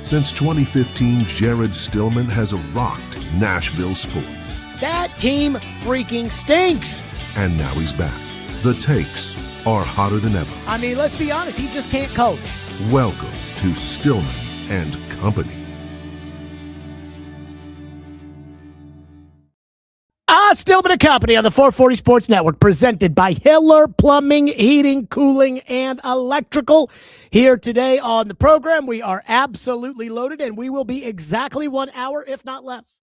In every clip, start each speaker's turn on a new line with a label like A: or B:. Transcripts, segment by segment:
A: Since 2015, Jared Stillman has rocked Nashville sports.
B: That team freaking stinks.
A: And now he's back. The takes are hotter than ever.
B: I mean, let's be honest, he just can't coach.
A: Welcome to Stillman and Company.
B: Stillman and Company on the 440 Sports Network, presented by Hiller Plumbing, Heating, Cooling, and Electrical. Here today on the program, we are absolutely loaded, and we will be exactly 1 hour, if not less.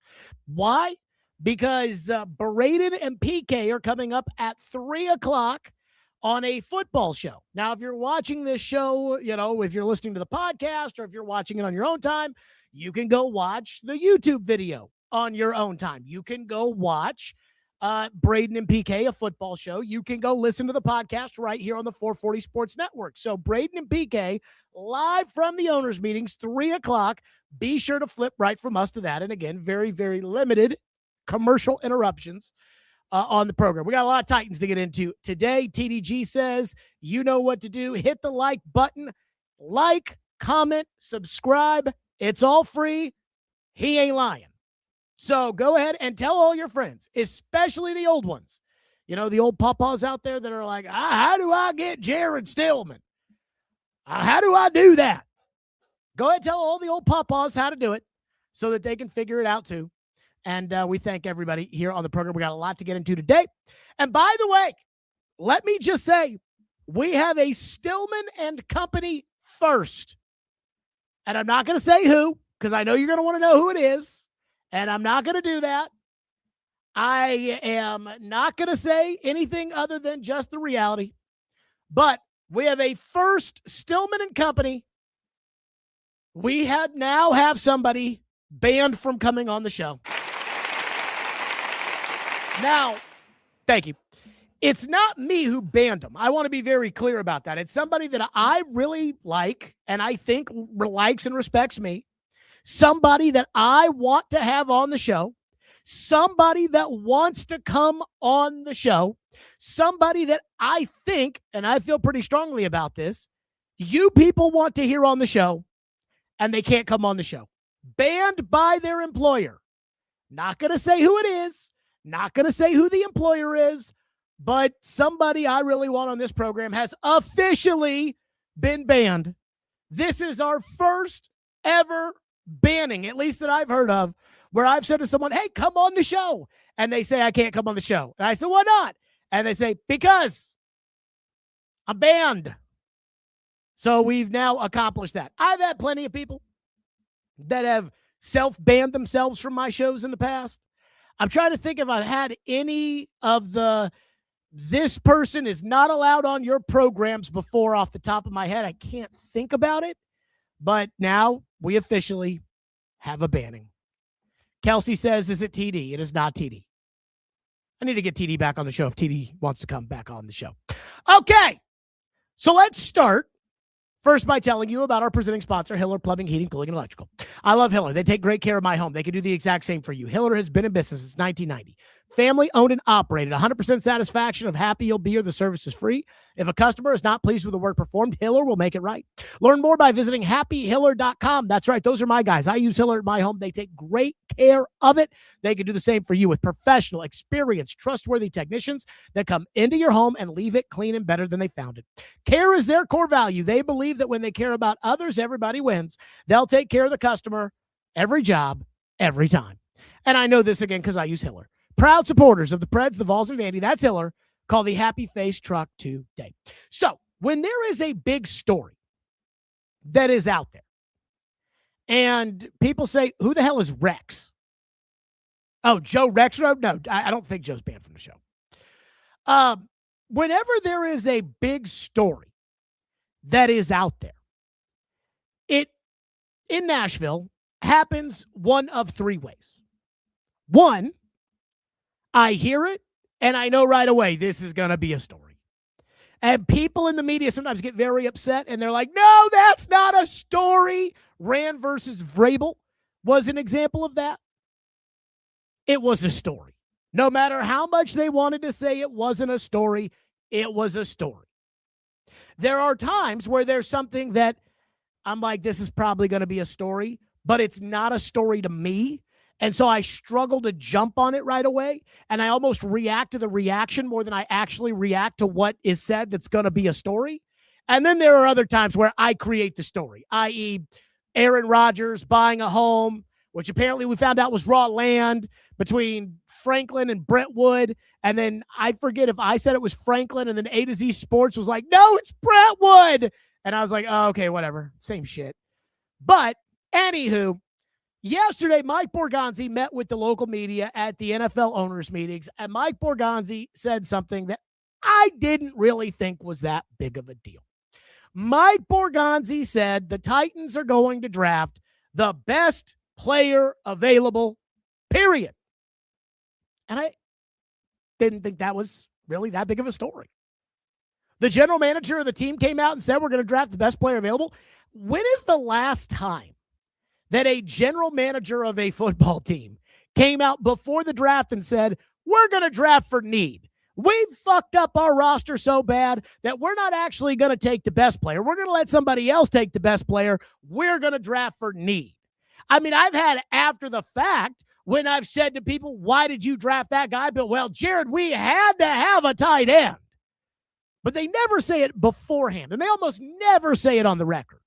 B: Why? Because Braden and PK are coming up at 3 o'clock on a football show. Now, if you're watching this show, if you're listening to the podcast or if you're watching it on your own time, you can go watch the YouTube video on your own time. You can go watch Braden and PK, a football show. You can go listen to the podcast right here on the 440 Sports Network. So Braden and PK live from the owners' meetings, 3 o'clock. Be sure to flip right from us to that. And again, very, very limited commercial interruptions on the program. We got a lot of Titans to get into today. TDG says, you know what to do. Hit the like button. Like, comment, subscribe. It's all free. He ain't lying. So go ahead and tell all your friends, especially the old ones. The old pawpaws out there that are like, how do I get Jared Stillman? How do I do that? Go ahead and tell all the old pawpaws how to do it so that they can figure it out too. And we thank everybody here on the program. We got a lot to get into today. And by the way, let me just say, we have a Stillman and Company first. And I'm not going to say who, because I know you're going to want to know who it is. And I'm not going to do that. I am not going to say anything other than just the reality. But we have a first Stillman and Company. We now have somebody banned from coming on the show. Now, thank you. It's not me who banned him. I want to be very clear about that. It's somebody that I really like and I think likes and respects me. Somebody that I want to have on the show, somebody that wants to come on the show, somebody that I think, and I feel pretty strongly about this, you people want to hear on the show, and they can't come on the show. Banned by their employer. Not going to say who it is, not going to say who the employer is, but somebody I really want on this program has officially been banned. This is our first ever banning, at least that I've heard of, where I've said to someone, hey, come on the show. And they say, I can't come on the show. And I said, why not? And they say, because I'm banned. So we've now accomplished that. I've had plenty of people that have self-banned themselves from my shows in the past. I'm trying to think if I've had any of this person is not allowed on your programs before off the top of my head. I can't think about it. But now we officially have a banning. Kelsey says, is it TD? It is not TD. I need to get TD back on the show if TD wants to come back on the show. Okay, so let's start first by telling you about our presenting sponsor, Hiller Plumbing, Heating, Cooling, and Electrical. I love Hiller. They take great care of my home. They can do the exact same for you. Hiller has been in business since 1990. Family owned and operated. 100% satisfaction of happy you'll be, or the service is free. If a customer is not pleased with the work performed, Hiller will make it right. Learn more by visiting happyhiller.com. That's right. Those are my guys. I use Hiller at my home. They take great care of it. They can do the same for you with professional, experienced, trustworthy technicians that come into your home and leave it clean and better than they found it. Care is their core value. They believe that when they care about others, everybody wins. They'll take care of the customer every job, every time. And I know this again because I use Hiller. Proud supporters of the Preds, the Vols, and Vandy. That's Hiller. Call the Happy Face Truck today. So when there is a big story that is out there and people say, who the hell is Rex? Oh, Joe Rexroad? No, I don't think Joe's banned from the show. Whenever there is a big story that is out there, it in Nashville happens one of three ways. One, I hear it, and I know right away this is going to be a story. And people in the media sometimes get very upset, and they're like, no, that's not a story. Rand versus Vrabel was an example of that. It was a story. No matter how much they wanted to say it wasn't a story, it was a story. There are times where there's something that I'm like, this is probably going to be a story, but it's not a story to me. And so I struggle to jump on it right away. And I almost react to the reaction more than I actually react to what is said that's going to be a story. And then there are other times where I create the story, i.e., Aaron Rodgers buying a home, which apparently we found out was raw land between Franklin and Brentwood. And then I forget if I said it was Franklin, and then A to Z Sports was like, no, it's Brentwood. And I was like, oh, okay, whatever. Same shit. But anywho, yesterday, Mike Borgonzi met with the local media at the NFL owners meetings, and Mike Borgonzi said something that I didn't really think was that big of a deal. Mike Borgonzi said the Titans are going to draft the best player available, period. And I didn't think that was really that big of a story. The general manager of the team came out and said we're going to draft the best player available. When is the last time that a general manager of a football team came out before the draft and said, we're going to draft for need? We've fucked up our roster so bad that we're not actually going to take the best player. We're going to let somebody else take the best player. We're going to draft for need. I mean, I've had after the fact when I've said to people, why did you draft that guy? But, well, Jared, we had to have a tight end. But they never say it beforehand, and they almost never say it on the record.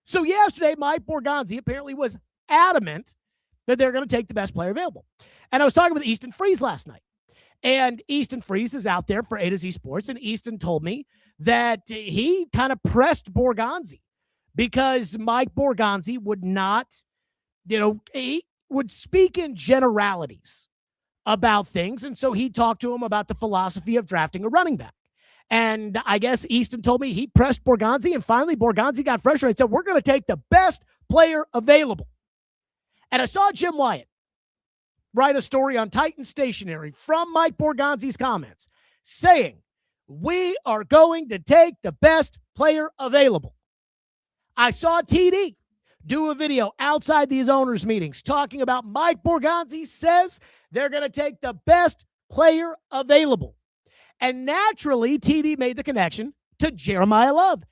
B: So yesterday, Mike Borgonzi apparently was adamant that they're going to take the best player available. And I was talking with Easton Freeze last night. And Easton Freeze is out there for A to Z Sports. And Easton told me that he kind of pressed Borgonzi because Mike Borgonzi would not, he would speak in generalities about things. And so he talked to him about the philosophy of drafting a running back. And I guess Easton told me he pressed Borgonzi, and finally Borgonzi got frustrated and said, we're going to take the best player available. And I saw Jim Wyatt write a story on Titan Stationery from Mike Borgonzi's comments saying, we are going to take the best player available. I saw TD do a video outside these owners' meetings talking about Mike Borgonzi says they're going to take the best player available. And naturally, TD made the connection to Jeremiyah Love.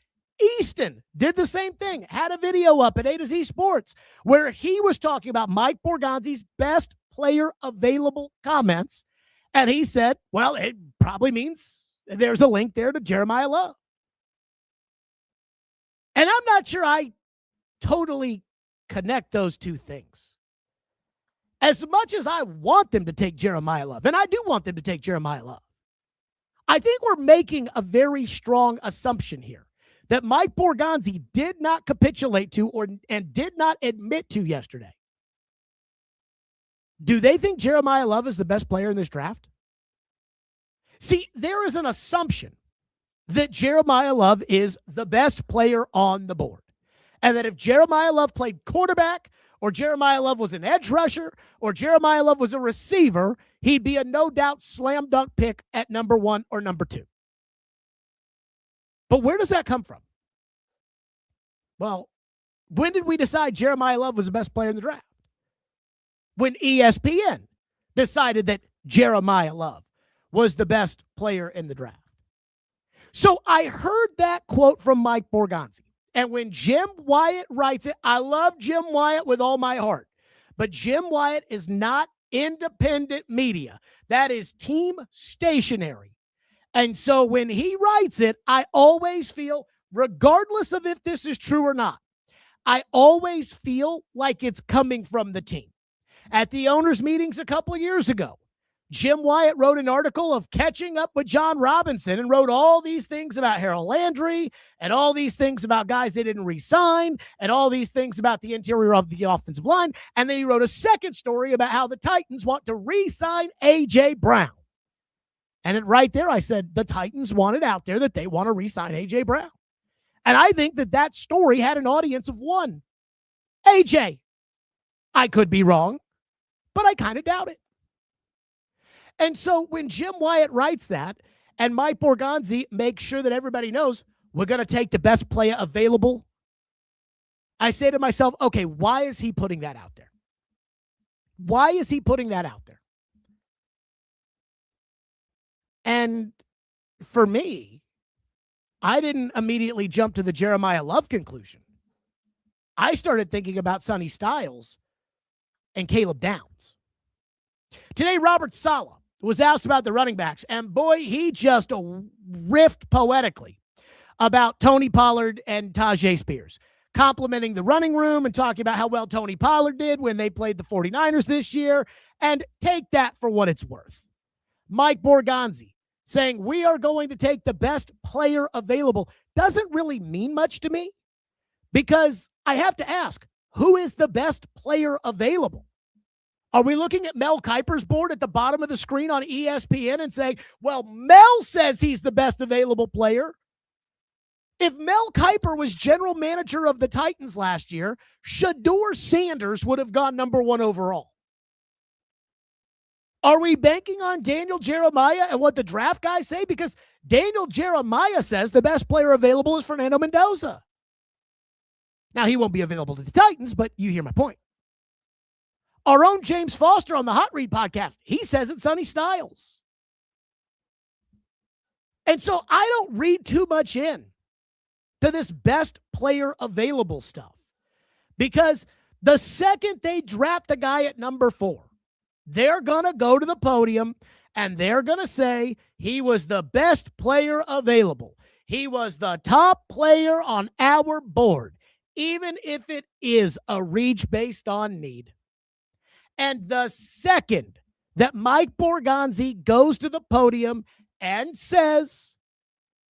B: Easton did the same thing, had a video up at A to Z Sports where he was talking about Mike Borgonzi's best player available comments. And he said, well, it probably means there's a link there to Jeremiyah Love. And I'm not sure I totally connect those two things. As much as I want them to take Jeremiyah Love, and I do want them to take Jeremiyah Love, I think we're making a very strong assumption here that Mike Borgonzi did not capitulate to and did not admit to yesterday. Do they think Jeremiyah Love is the best player in this draft? See, there is an assumption that Jeremiyah Love is the best player on the board. And that if Jeremiyah Love played quarterback, or Jeremiyah Love was an edge rusher, or Jeremiyah Love was a receiver, he'd be a no-doubt slam dunk pick at number 1 or number 2. But where does that come from? Well, when did we decide Jeremiyah Love was the best player in the draft? When ESPN decided that Jeremiyah Love was the best player in the draft. So I heard that quote from Mike Borgonzi. And when Jim Wyatt writes it, I love Jim Wyatt with all my heart. But Jim Wyatt is not independent media. That is team stationery. And so when he writes it, I always feel, regardless of if this is true or not, I always feel like it's coming from the team. At the owners' meetings a couple of years ago, Jim Wyatt wrote an article of catching up with John Robinson and wrote all these things about Harold Landry and all these things about guys they didn't re-sign and all these things about the interior of the offensive line. And then he wrote a second story about how the Titans want to re-sign A.J. Brown. And right there, I said, the Titans want it out there that they want to re-sign A.J. Brown. And I think that that story had an audience of one. A.J. I could be wrong, but I kind of doubt it. And so when Jim Wyatt writes that and Mike Borgonzi makes sure that everybody knows we're going to take the best player available, I say to myself, okay, why is he putting that out there? Why is he putting that out there? And for me, I didn't immediately jump to the Jeremiyah Love conclusion. I started thinking about Sonny Styles and Caleb Downs. Today, Robert Saleh was asked about the running backs, and boy, he just riffed poetically about Tony Pollard and Tajay Spears, complimenting the running room and talking about how well Tony Pollard did when they played the 49ers this year. And take that for what it's worth. Mike Borgonzi saying we are going to take the best player available doesn't really mean much to me, because I have to ask, who is the best player available? Are we looking at Mel Kiper's board at the bottom of the screen on ESPN and saying, well, Mel says he's the best available player? If Mel Kiper was general manager of the Titans last year, Shedeur Sanders would have gone number 1 overall. Are we banking on Daniel Jeremiah and what the draft guys say? Because Daniel Jeremiah says the best player available is Fernando Mendoza. Now, he won't be available to the Titans, but you hear my point. Our own James Foster on the Hot Read podcast, he says it's Sonny Styles. And so I don't read too much in to this best player available stuff, because the second they draft the guy at number 4, they're going to go to the podium and they're going to say he was the best player available. He was the top player on our board, even if it is a reach based on need. And the second that Mike Borgonzi goes to the podium and says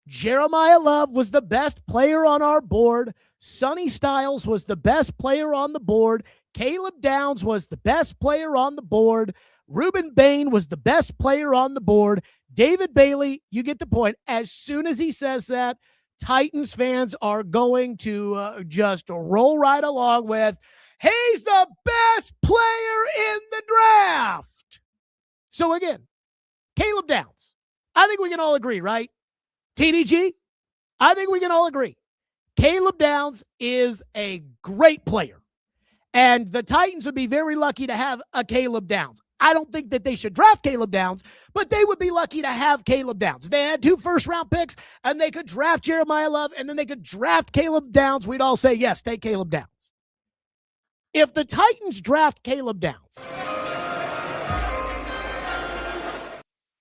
B: Jeremiyah Love was the best player on our board, Sonny Styles was the best player on the board, Caleb Downs was the best player on the board, Reuben Bain was the best player on the board, David Bailey, you get the point. As soon as he says that, Titans fans are going to just roll right along with, he's the best player in the draft. So again, Caleb Downs, I think we can all agree, right? TDG, I think we can all agree. Caleb Downs is a great player. And the Titans would be very lucky to have a Caleb Downs. I don't think that they should draft Caleb Downs, but they would be lucky to have Caleb Downs. They had 2 first-round picks, and they could draft Jeremiyah Love, and then they could draft Caleb Downs. We'd all say, yes, take Caleb Downs. If the Titans draft Caleb Downs,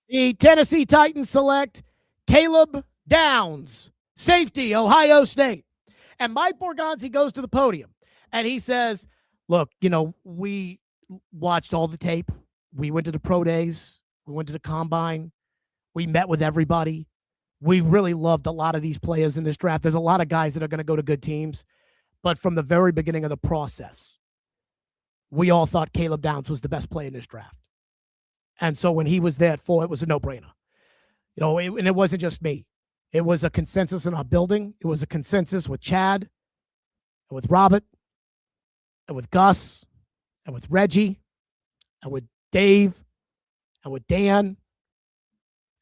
B: the Tennessee Titans select Caleb Downs, safety, Ohio State. And Mike Borgonzi goes to the podium, and he says, look, we watched all the tape. We went to the pro days. We went to the combine. We met with everybody. We really loved a lot of these players in this draft. There's a lot of guys that are going to go to good teams. But from the very beginning of the process, we all thought Caleb Downs was the best player in this draft. And so when he was there at 4, it was a no-brainer. And it wasn't just me. It was a consensus in our building. It was a consensus with Chad and with Robert and with Gus and with Reggie and with Dave and with Dan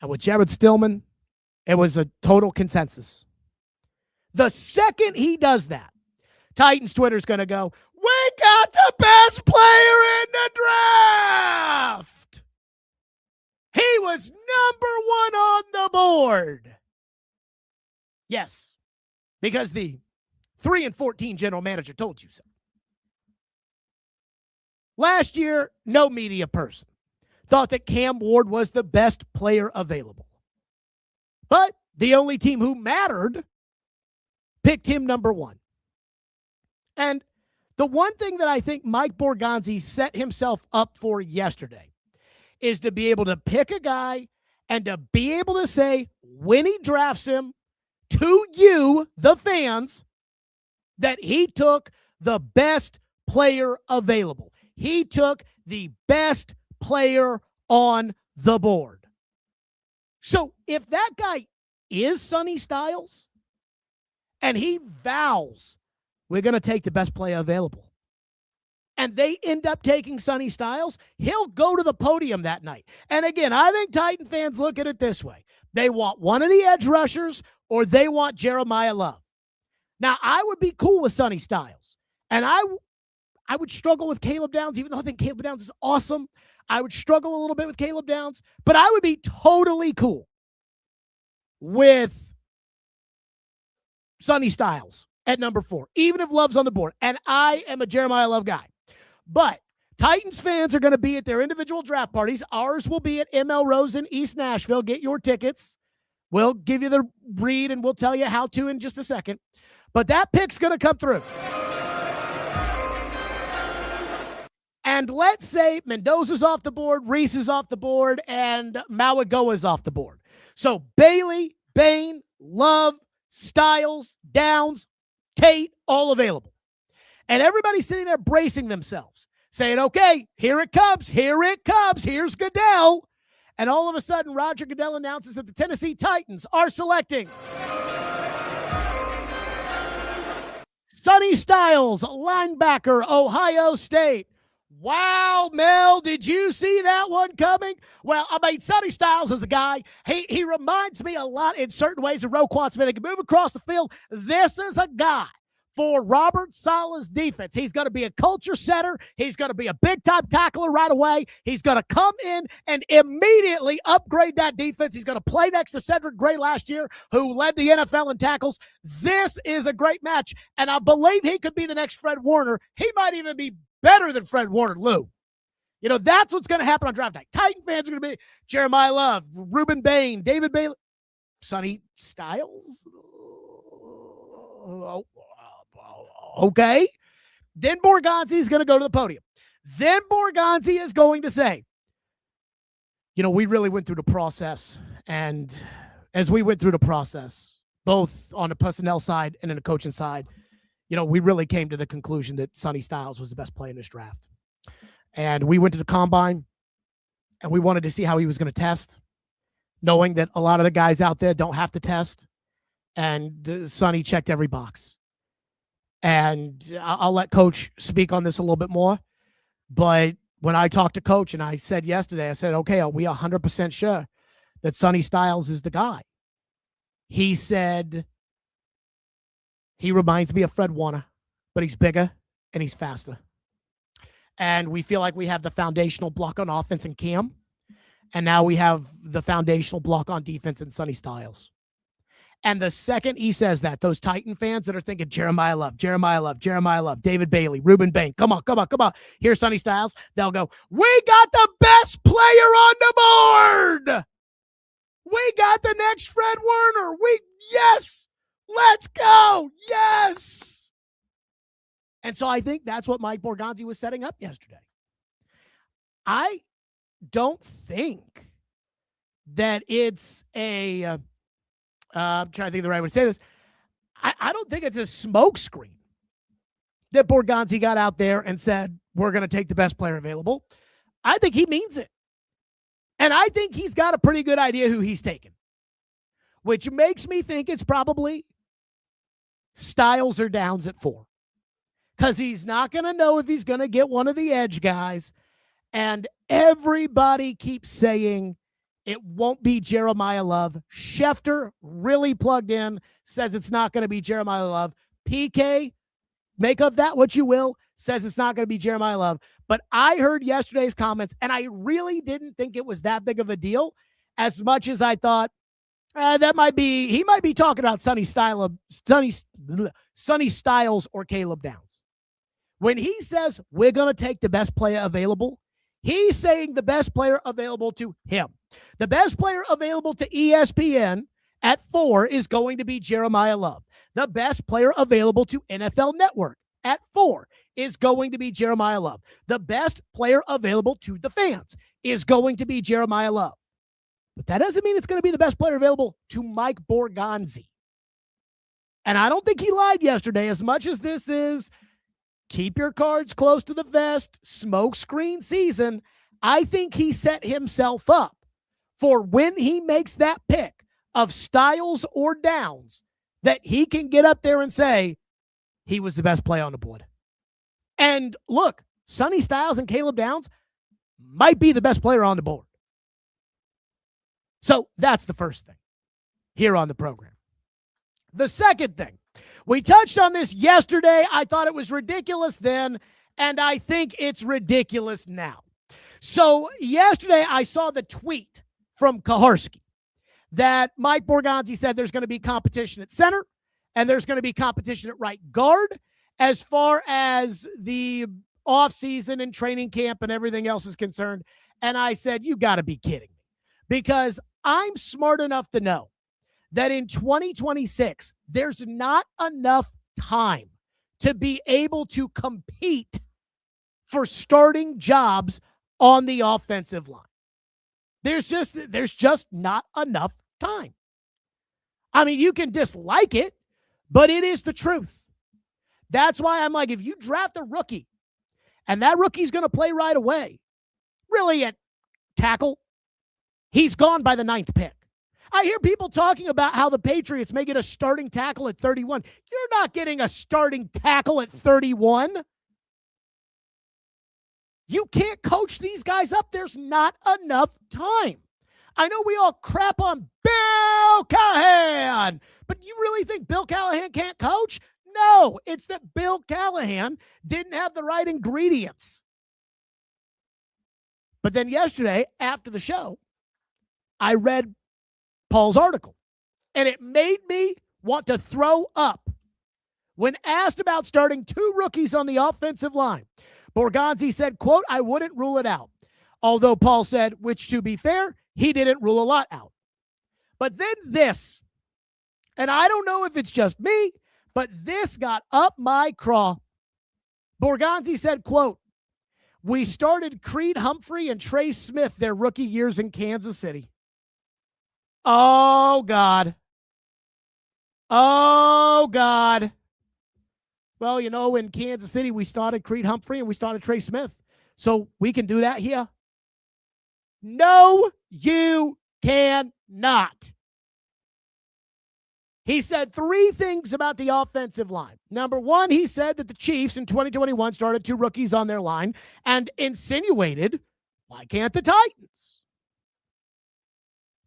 B: and with Jared Stillman. It was a total consensus. The second he does that, Titans Twitter's going to go, we got the best player in the draft. He was number 1 on the board. Yes, because the 3-14 general manager told you so. Last year, no media person thought that Cam Ward was the best player available. But the only team who mattered picked him number 1. And the one thing that I think Mike Borgonzi set himself up for yesterday is to be able to pick a guy and to be able to say when he drafts him to you, the fans, that he took the best player available. He took the best player on the board. So if that guy is Sonny Styles and he vows we're going to take the best player available, and they end up taking Sonny Styles, he'll go to the podium that night. And again, I think Titan fans look at it this way. They want one of the edge rushers or they want Jeremiyah Love. Now, I would be cool with Sonny Styles. And I would struggle with Caleb Downs, even though I think Caleb Downs is awesome. I would struggle a little bit with Caleb Downs, but I would be totally cool with Sonny Styles at number 4, even if Love's on the board. And I am a Jeremiyah Love guy. But Titans fans are going to be at their individual draft parties. Ours will be at ML Rose in East Nashville. Get your tickets. We'll give you the read, and we'll tell you how to in just a second. But that pick's going to come through. And let's say Mendoza's off the board, Reese is off the board, and Mauigoa's off the board. So Bailey, Bain, Love, Styles, Downs, Tate, all available. And everybody's sitting there bracing themselves, saying, okay, here it comes, here's Goodell. And all of a sudden, Roger Goodell announces that the Tennessee Titans are selecting Sonny Styles, linebacker, Ohio State. Wow, Mel, did you see that one coming? Well, I mean, Sonny Styles is a guy. He reminds me a lot in certain ways of Roquan Smith. He can move across the field. This is a guy for Robert Saleh's defense. He's going to be a culture setter. He's going to be a big-time tackler right away. He's going to come in and immediately upgrade that defense. He's going to play next to Cedric Gray last year, who led the NFL in tackles. This is a great match, and I believe he could be the next Fred Warner. He might even be better than Fred Warner, Lou. You know, that's what's going to happen on draft night. Titan fans are going to be Jeremiyah Love, Ruben Bain, David Bailey, Sonny Styles. Okay. Then Borgonzi is going to go to the podium. Then Borgonzi is going to say, you know, we really went through the process. And as we went through the process, both on the personnel side and in the coaching side, you know, we really came to the conclusion that Sonny Styles was the best player in this draft. And we went to the combine and we wanted to see how he was going to test, knowing that a lot of the guys out there don't have to test. And Sonny checked every box. And I'll let Coach speak on this a little bit more. But when I talked to Coach and I said yesterday, I said, okay, are we 100% sure that Sonny Styles is the guy? He said, he reminds me of Fred Warner, but he's bigger and he's faster. And we feel like we have the foundational block on offense in Cam. And now we have the foundational block on defense in Sonny Styles. And the second he says that, those Titan fans that are thinking Jeremiyah Love, David Bailey, Ruben Bain, come on. Here's Sonny Styles. They'll go, we got the best player on the board. We got the next Fred Warner. Yes, let's go. Yes. And so I think that's what Mike Borgonzi was setting up yesterday. I don't think that it's a I'm trying to think of the right way to say this. I don't think it's a smokescreen that Borgonzi got out there and said, we're going to take the best player available. I think he means it. And I think he's got a pretty good idea who he's taking, which makes me think it's probably Styles or Downs at 4. Because he's not going to know if he's going to get one of the edge guys. And everybody keeps saying, it won't be Jeremiyah Love. Schefter really plugged in, says it's not going to be Jeremiyah Love. PK, make of that what you will, says it's not going to be Jeremiyah Love. But I heard yesterday's comments, and I really didn't think it was that big of a deal, as much as I thought he might be talking about Sonny Styles or Caleb Downs. When he says we're going to take the best player available, he's saying the best player available to him. The best player available to ESPN at 4 is going to be Jeremiyah Love. The best player available to NFL Network at 4 is going to be Jeremiyah Love. The best player available to the fans is going to be Jeremiyah Love. But that doesn't mean it's going to be the best player available to Mike Borgonzi. And I don't think he lied yesterday, as much as this is keep your cards close to the vest, smokescreen season. I think he set himself up for when he makes that pick of Styles or Downs, that he can get up there and say he was the best play on the board. And look, Sonny Styles and Caleb Downs might be the best player on the board. So that's the first thing here on the program. The second thing, we touched on this yesterday. I thought it was ridiculous then, and I think it's ridiculous now. So yesterday I saw the tweet from Kaharski that Mike Borgonzi said there's going to be competition at center and there's going to be competition at right guard as far as the offseason and training camp and everything else is concerned. And I said, you got to be kidding me, because I'm smart enough to know that in 2026, there's not enough time to be able to compete for starting jobs on the offensive line. There's just not enough time. I mean, you can dislike it, but it is the truth. That's why I'm like, if you draft a rookie and that rookie's going to play right away, really at tackle, he's gone by the 9th pick. I hear people talking about how the Patriots may get a starting tackle at 31. You're not getting a starting tackle at 31. You can't coach these guys up. There's not enough time. I know we all crap on Bill Callahan, but you really think Bill Callahan can't coach? No, it's that Bill Callahan didn't have the right ingredients. But then yesterday, after the show, I read Paul's article, and it made me want to throw up. When asked about starting 2 rookies on the offensive line, Borgonzi said, quote, I wouldn't rule it out. Although Paul said, which to be fair, he didn't rule a lot out. But then this, and I don't know if it's just me, but this got up my craw. Borgonzi said, quote, we started Creed Humphrey and Trey Smith their rookie years in Kansas City. Oh, God. Oh, God. Well, you know, in Kansas City, we started Creed Humphrey and we started Trey Smith. So we can do that here? No, you cannot. He said 3 things about the offensive line. Number 1, he said that the Chiefs in 2021 started 2 rookies on their line and insinuated, why can't the Titans?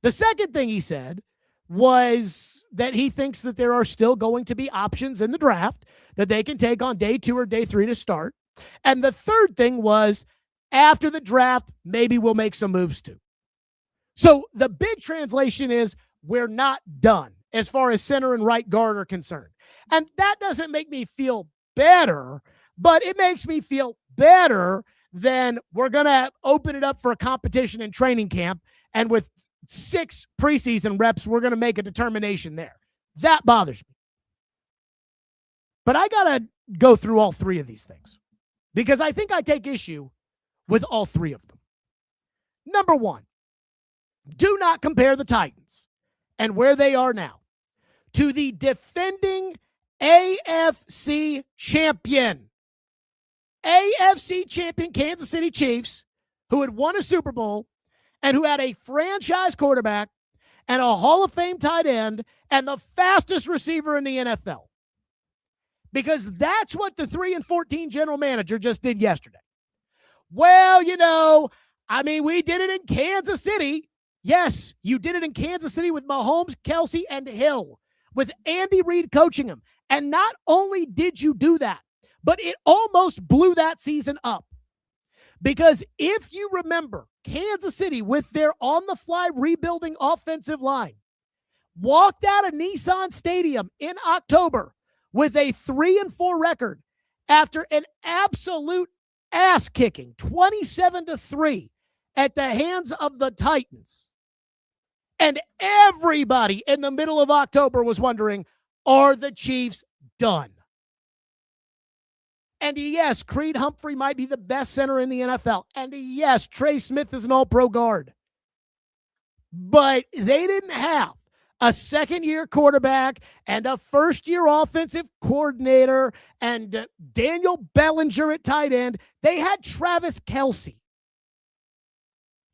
B: The second thing he said was that he thinks that there are still going to be options in the draft that they can take on day 2 or day 3 to start. And the third thing was, after the draft, maybe we'll make some moves too. So the big translation is, we're not done as far as center and right guard are concerned. And that doesn't make me feel better, but it makes me feel better than we're going to open it up for a competition in training camp, and with 6 preseason reps, we're going to make a determination there. That bothers me. But I got to go through all 3 of these things because I think I take issue with all 3 of them. Number 1, do not compare the Titans and where they are now to the defending AFC champion. AFC champion Kansas City Chiefs, who had won a Super Bowl and who had a franchise quarterback and a Hall of Fame tight end and the fastest receiver in the NFL. Because that's what the 3-14 general manager just did yesterday. Well, you know, I mean, we did it in Kansas City. Yes, you did it in Kansas City with Mahomes, Kelsey, and Hill, with Andy Reid coaching them. And not only did you do that, but it almost blew that season up. Because if you remember, Kansas City, with their on-the-fly rebuilding offensive line, walked out of Nissan Stadium in October with a 3-4 record after an absolute ass-kicking, 27-3 at the hands of the Titans. And everybody in the middle of October was wondering, are the Chiefs done? And yes, Creed Humphrey might be the best center in the NFL. And yes, Trey Smith is an all-pro guard. But they didn't have a second-year quarterback and a first-year offensive coordinator and Daniel Bellinger at tight end. They had Travis Kelce.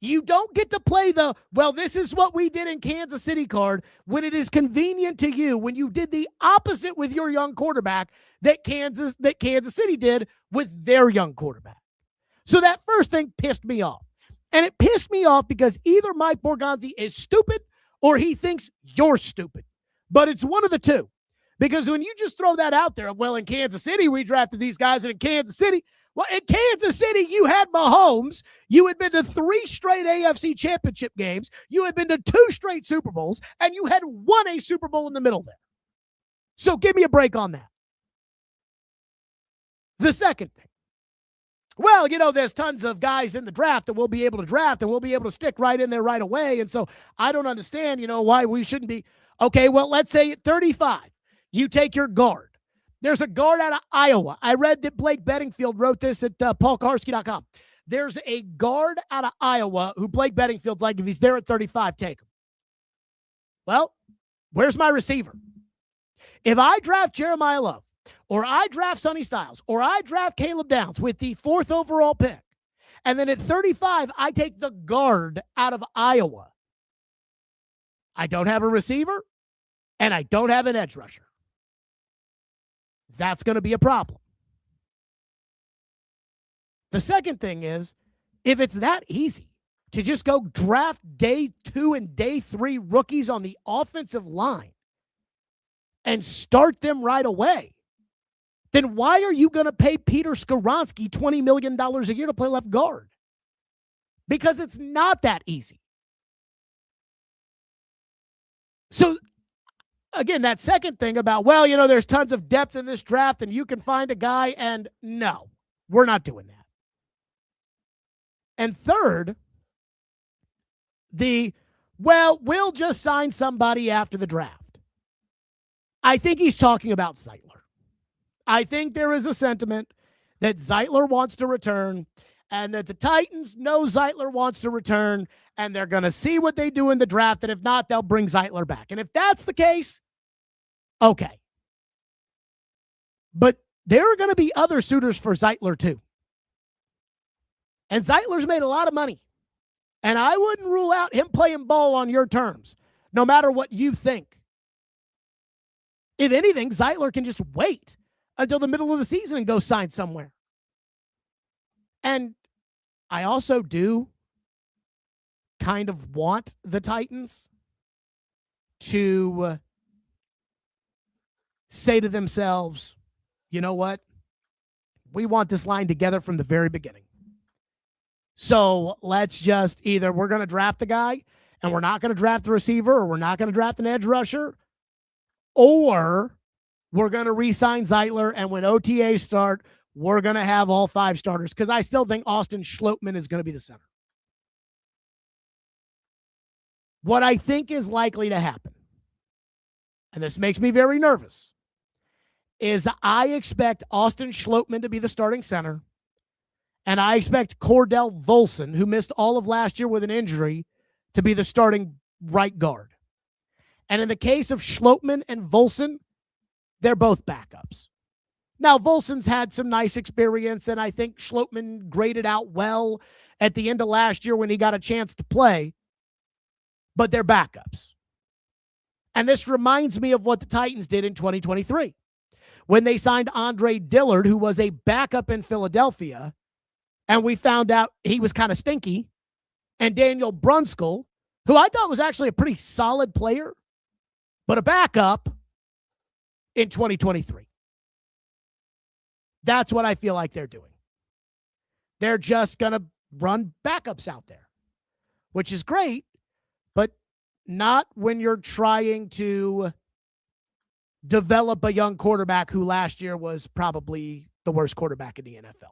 B: You don't get to play the, well, this is what we did in Kansas City card when it is convenient to you, when you did the opposite with your young quarterback that Kansas City did with their young quarterback. So that first thing pissed me off. And it pissed me off because either Mike Borgonzi is stupid or he thinks you're stupid. But it's one of the two. Because when you just throw that out there, well, in Kansas City, we drafted these guys, and in Kansas City, well, in Kansas City, you had Mahomes. You had been to 3 straight AFC championship games. You had been to 2 straight Super Bowls, and you had won a Super Bowl in the middle there. So give me a break on that. The second thing. Well, there's tons of guys in the draft that we'll be able to draft and we'll be able to stick right in there right away. And so I don't understand, why we shouldn't be. Okay, well, let's say at 35, you take your guard. There's a guard out of Iowa. I read that Blake Bedingfield wrote this at paulkaharski.com. There's a guard out of Iowa who Blake Bedingfield's like, if he's there at 35, take him. Well, where's my receiver? If I draft Jeremiyah Love, or I draft Sonny Styles, or I draft Caleb Downs with the 4th overall pick, and then at 35, I take the guard out of Iowa, I don't have a receiver, and I don't have an edge rusher. That's going to be a problem. The second thing is, if it's that easy to just go draft day 2 and day 3 rookies on the offensive line and start them right away, then why are you going to pay Peter Skoronski $20 million a year to play left guard? Because it's not that easy. So, again, that second thing about, well, there's tons of depth in this draft and you can find a guy, and no, we're not doing that. And third, we'll just sign somebody after the draft. I think he's talking about Zeitler. I think there is a sentiment that Zeitler wants to return and that the Titans know Zeitler wants to return and they're going to see what they do in the draft. And if not, they'll bring Zeitler back. And if that's the case, okay. But there are going to be other suitors for Zeitler too. And Zeitler's made a lot of money. And I wouldn't rule out him playing ball on your terms, no matter what you think. If anything, Zeitler can just wait until the middle of the season and go sign somewhere. And I also do kind of want the Titans to say to themselves, you know what? We want this line together from the very beginning. So let's just either we're going to draft the guy and we're not going to draft the receiver, or we're not going to draft an edge rusher, or we're going to re-sign Zeitler, and when OTAs start, we're going to have all 5 starters, because I still think Austin Schlottman is going to be the center. What I think is likely to happen, and this makes me very nervous, is I expect Austin Schlottman to be the starting center, and I expect Cordell Volson, who missed all of last year with an injury, to be the starting right guard. And in the case of Schlottman and Volson, they're both backups. Now, Volson's had some nice experience, and I think Schlottman graded out well at the end of last year when he got a chance to play, but they're backups. And this reminds me of what the Titans did in 2023 when they signed Andre Dillard, who was a backup in Philadelphia, and we found out he was kind of stinky, and Daniel Brunskill, who I thought was actually a pretty solid player, but a backup in 2023. That's what I feel like they're doing. They're just going to run backups out there, which is great, but not when you're trying to develop a young quarterback who last year was probably the worst quarterback in the NFL.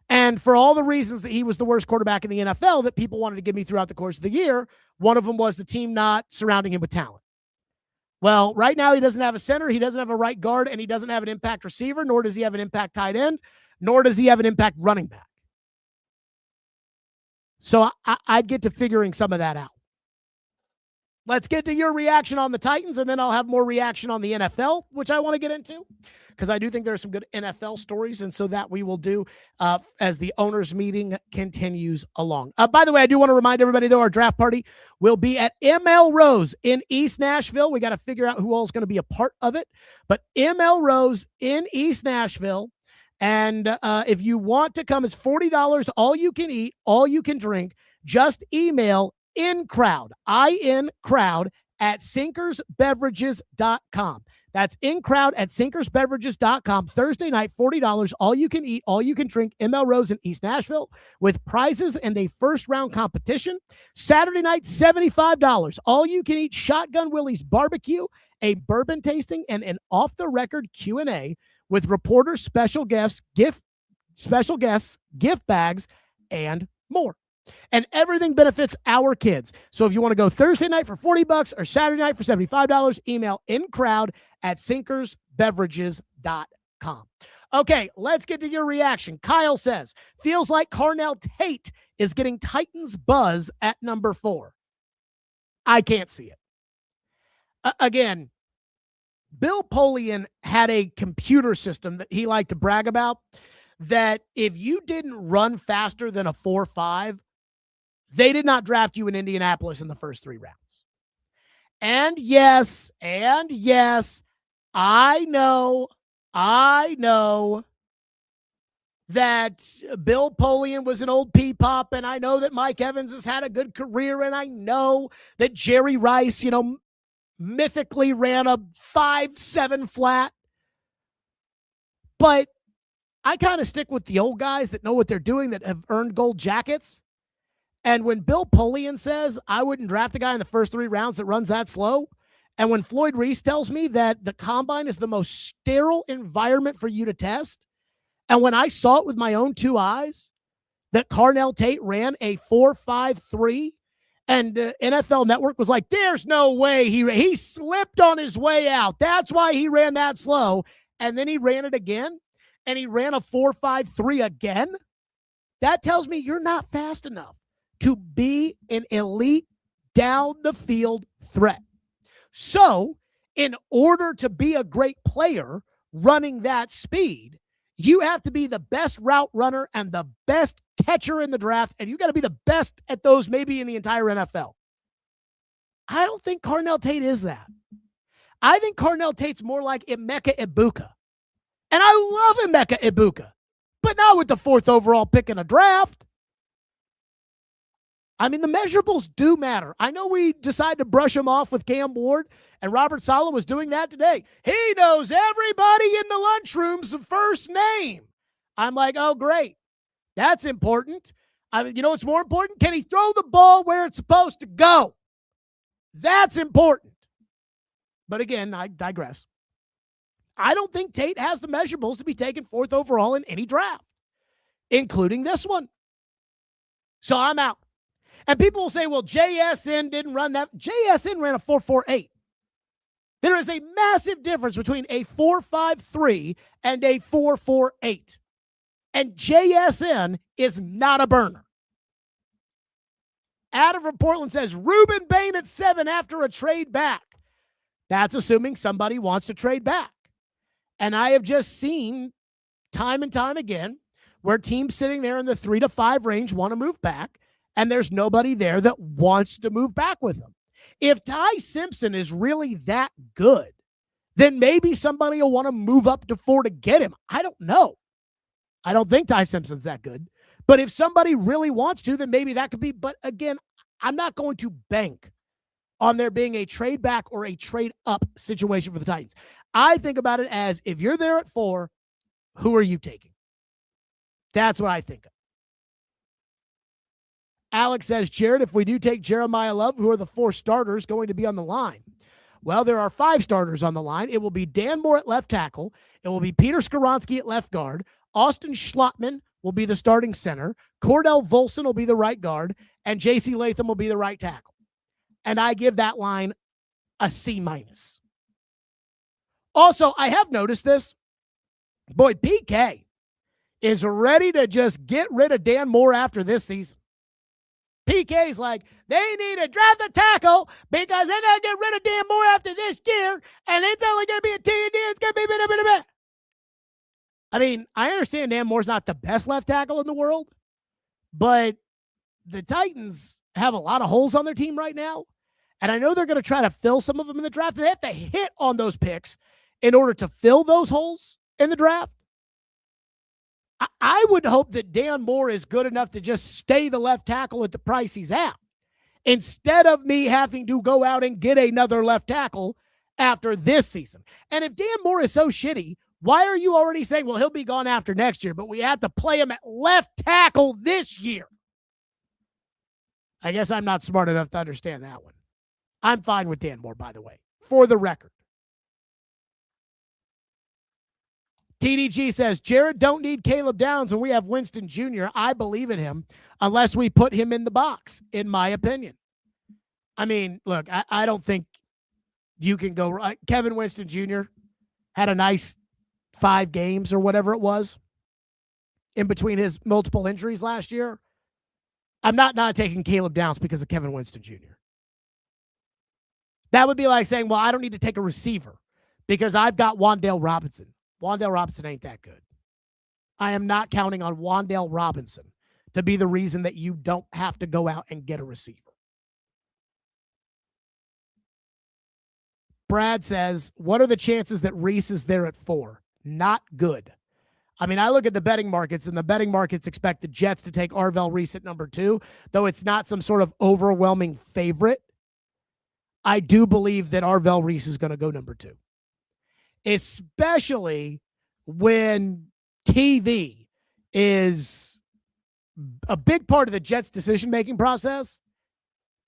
B: And for all the reasons that he was the worst quarterback in the NFL that people wanted to give me throughout the course of the year, one of them was the team not surrounding him with talent. Well, right now he doesn't have a center, he doesn't have a right guard, and he doesn't have an impact receiver, nor does he have an impact tight end, nor does he have an impact running back. So I'd get to figuring some of that out. Let's get to your reaction on the Titans, and then I'll have more reaction on the NFL, which I want to get into, because I do think there are some good NFL stories, and so that we will do as the owners' meeting continues along. By the way, I do want to remind everybody, though, our draft party will be at ML Rose in East Nashville. We got to figure out who all is going to be a part of it, but ML Rose in East Nashville. And if you want to come, it's $40, all you can eat, all you can drink. Just email INCROWD, INCROWD at sinkersbeverages.com. That's in crowd at sinkersbeverages.com. Thursday night, $40, all you can eat, all you can drink in Melrose in East Nashville with prizes and a first-round competition. Saturday night, $75, all you can eat Shotgun Willie's barbecue, a bourbon tasting, and an off-the-record Q&A with reporters, special guests, gift bags, and more. And everything benefits our kids. So if you want to go Thursday night for $40 or Saturday night for $75, email incrowd@sinkersbeverages.com. Okay, let's get to your reaction. Kyle says, feels like Carnell Tate is getting Titans buzz at number 4. I can't see it. Again, Bill Polian had a computer system that he liked to brag about that if you didn't run faster than a 4.5, they did not draft you in Indianapolis in the first 3 rounds. And yes, I know that Bill Polian was an old P-Pop, and I know that Mike Evans has had a good career, and I know that Jerry Rice, mythically ran a 5.7 flat. But I kind of stick with the old guys that know what they're doing, that have earned gold jackets. And when Bill Polian says, I wouldn't draft a guy in the first 3 rounds that runs that slow, and when Floyd Reese tells me that the combine is the most sterile environment for you to test, and when I saw it with my own 2 eyes, that Carnell Tate ran a 4.53, and NFL Network was like, there's no way he slipped on his way out. That's why he ran that slow. And then he ran it again, and he ran a 4.53 again. That tells me you're not fast enough to be an elite down the field threat. So in order to be a great player running that speed, you have to be the best route runner and the best catcher in the draft, and you got to be the best at those maybe in the entire NFL. I don't think Carnell Tate is that. I think Carnell Tate's more like Emeka Egbuka. And I love Emeka Egbuka, but not with the 4th overall pick in a draft. I mean, the measurables do matter. I know we decided to brush him off with Cam Ward, and Robert Saleh was doing that today. He knows everybody in the lunchroom's first name. I'm like, oh, great. That's important. I mean, you know what's more important? Can he throw the ball where it's supposed to go? That's important. But again, I digress. I don't think Tate has the measurables to be taken 4th overall in any draft, including this one. So I'm out. And people will say, well, JSN didn't run that. JSN ran a 4.48. There is a massive difference between a 4.53 and a 4.48. And JSN is not a burner. Adam from Portland says, Ruben Bain at 7 after a trade back. That's assuming somebody wants to trade back. And I have just seen time and time again where teams sitting there in the 3 to 5 range want to move back, and there's nobody there that wants to move back with them. If Ty Simpson is really that good, then maybe somebody will want to move up to 4 to get him. I don't know. I don't think Ty Simpson's that good. But if somebody really wants to, then maybe that could be. But again, I'm not going to bank on there being a trade back or a trade up situation for the Titans. I think about it as, if you're there at 4, who are you taking? That's what I think of. Alex says, Jared, if we do take Jeremiyah Love, who are the 4 starters going to be on the line? Well, there are 5 starters on the line. It will be Dan Moore at left tackle. It will be Peter Skoronski at left guard. Austin Schlottman will be the starting center. Cordell Volson will be the right guard. And J.C. Latham will be the right tackle. And I give that line a C-. Also, I have noticed this. Boy, PK is ready to just get rid of Dan Moore after this season. PK's like, they need to draft a tackle because they're going to get rid of Dan Moore after this year, and it's only going to be a 10 years. It's going to be blah. I mean, I understand Dan Moore's not the best left tackle in the world, but the Titans have a lot of holes on their team right now, and I know they're going to try to fill some of them in the draft. They have to hit on those picks in order to fill those holes in the draft. I would hope that Dan Moore is good enough to just stay the left tackle at the price he's at, instead of me having to go out and get another left tackle after this season. And if Dan Moore is so shitty, why are you already saying, well, he'll be gone after next year, but we have to play him at left tackle this year? I guess I'm not smart enough to understand that one. I'm fine with Dan Moore, by the way, for the record. TDG says, Jared don't need Caleb Downs when we have Winston Jr. I believe in him unless we put him in the box, in my opinion. I mean, look, I don't think you can go right. Kevin Winston Jr. had a nice 5 games or whatever it was in between his multiple injuries last year. I'm not taking Caleb Downs because of Kevin Winston Jr. That would be like saying, well, I don't need to take a receiver because I've got Wan'Dale Robinson. Wan'Dale Robinson ain't that good. I am not counting on Wan'Dale Robinson to be the reason that you don't have to go out and get a receiver. Brad says, what are the chances that Reese is there at 4? Not good. I mean, I look at the betting markets, and the betting markets expect the Jets to take Arvell Reese at number 2, though it's not some sort of overwhelming favorite. I do believe that Arvell Reese is going to go number 2, especially when TV is a big part of the Jets' decision-making process.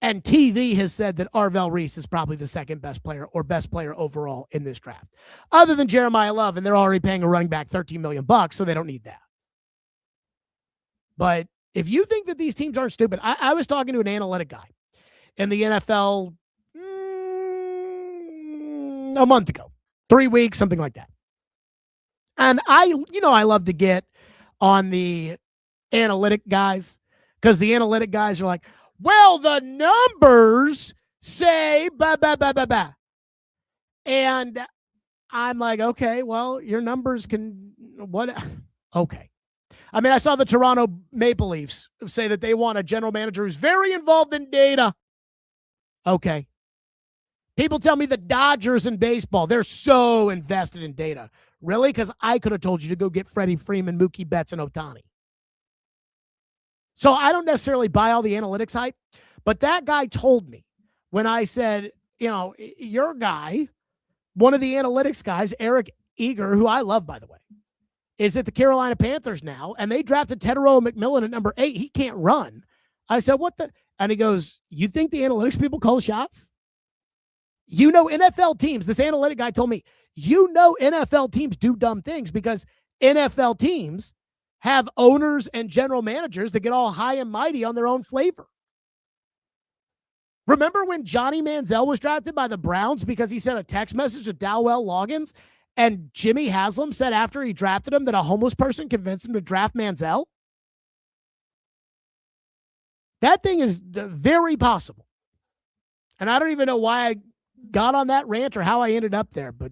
B: And TV has said that Arvell Reese is probably the second best player or best player overall in this draft, other than Jeremiyah Love, and they're already paying a running back $13 million, so they don't need that. But if you think that these teams aren't stupid, I was talking to an analytic guy in the NFL a month ago, 3 weeks, something like that. And I love to get on the analytic guys because the analytic guys are like, well, the numbers say blah, blah, blah, blah, blah. And I'm like, okay, well, your numbers can, what? Okay. I mean, I saw the Toronto Maple Leafs say that they want a general manager who's very involved in data. Okay. People tell me the Dodgers in baseball, they're so invested in data. Really? Because I could have told you to go get Freddie Freeman, Mookie Betts, and Ohtani. So I don't necessarily buy all the analytics hype, but that guy told me when I said, your guy, one of the analytics guys, Eric Eager, who I love, by the way, is at the Carolina Panthers now, and they drafted Tedero McMillan at number 8. He can't run. I said, what the? And he goes, you think the analytics people call shots? NFL teams, this analytic guy told me, NFL teams do dumb things because NFL teams have owners and general managers that get all high and mighty on their own flavor. Remember when Johnny Manziel was drafted by the Browns because he sent a text message to Dowell Loggins, and Jimmy Haslam said after he drafted him that a homeless person convinced him to draft Manziel? That thing is very possible. And I don't even know why I got on that rant or how I ended up there, but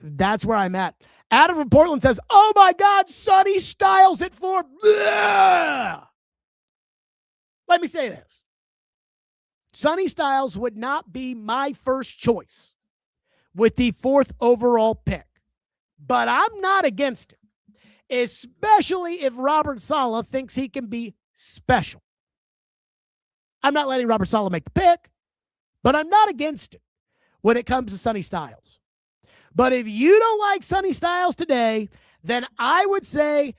B: that's where I'm at. Adam from Portland says, oh my God, Sonny Styles at 4. Blah! Let me say this. Sonny Styles would not be my first choice with the 4th overall pick, but I'm not against it, especially if Robert Saleh thinks he can be special. I'm not letting Robert Saleh make the pick, but I'm not against it when it comes to Sonny Styles. But if you don't like Sonny Styles today, then I would say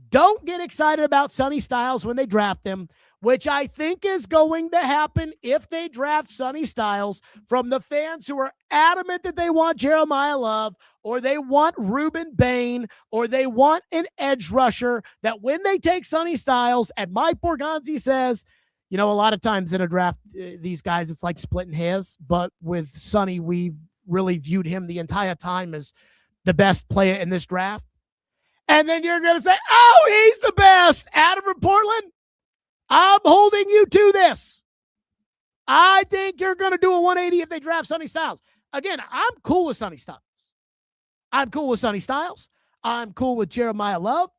B: don't get excited about Sonny Styles when they draft him, which I think is going to happen if they draft Sonny Styles from the fans who are adamant that they want Jeremiyah Love, or they want Ruben Bain, or they want an edge rusher, that when they take Sonny Styles, and Mike Borgonzi says, a lot of times in a draft, these guys, it's like splitting hairs, but with Sonny, we've really viewed him the entire time as the best player in this draft. And then you're going to say, oh, he's the best. Adam from Portland, I'm holding you to this. I think you're going to do a 180 if they draft Sonny Styles. Again, I'm cool with Sonny Styles. I'm cool with Jeremiyah Love.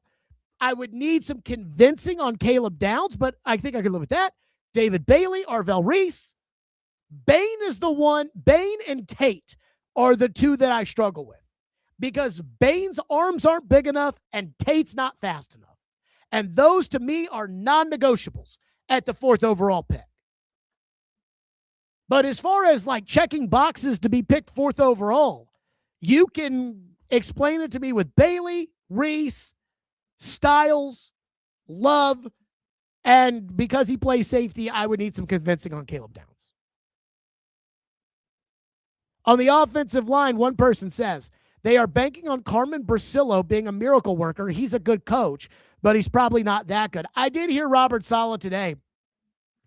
B: I would need some convincing on Caleb Downs, but I think I could live with that. David Bailey, Arvell Reese. Bain is the one. Bain and Tate are the two that I struggle with because Bain's arms aren't big enough and Tate's not fast enough. And those to me are non-negotiables at the 4th overall pick. But as far as like checking boxes to be picked fourth overall, you can explain it to me with Bailey, Reese, Styles, Love, and because he plays safety, I would need some convincing on Caleb Downs. On the offensive line, one person says they are banking on Carmen Brasillo being a miracle worker. He's a good coach, but he's probably not that good. I did hear Robert Saleh today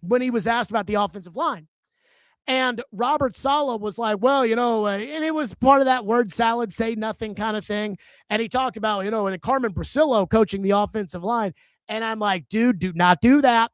B: when he was asked about the offensive line. And Robert Saleh was like, well, and it was part of that word salad, say nothing kind of thing. And he talked about, and Carmen Brasillo coaching the offensive line. And I'm like, dude, do not do that.